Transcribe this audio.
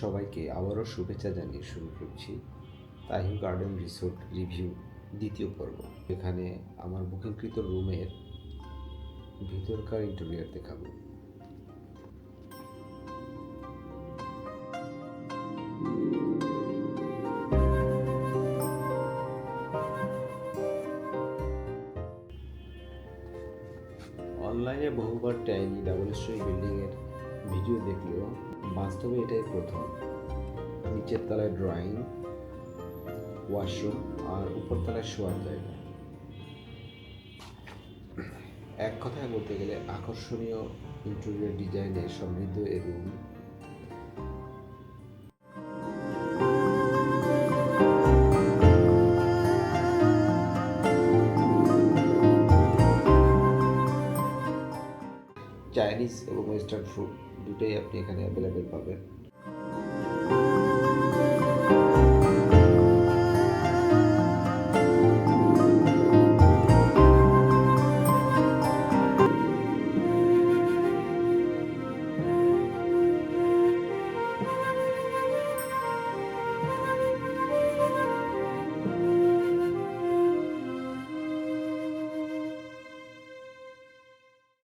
সবাইকে আবারও শুভেচ্ছা জানিয়ে শুরু করছি তাহিউ গার্ডেন রিসোর্ট রিভিউ দ্বিতীয় পর্ব। এখানে আমার বুকিংকৃত রুমের ভিতরকার ইন্টেরিয়র দেখাবো। অনলাইনে বহুবার টাইনি ডাবল স্টোরি বিল্ডিংয়ের ভিডিও দেখলেও বাস্তবে এটাই প্রথম। নিচের তলায় ড্রয়িং, ওয়াশরুম আর উপরতলায় শোয়ার জায়গা। এক কথায় বলতে গেলে আকর্ষণীয় ইন্টেরিয়র ডিজাইনে সমৃদ্ধ এ রুম চাইনিজ এবং ওয়েস্টার্ন ফুড দুটোই আপনি এখানে অ্যাভেলেবেল পাবেন।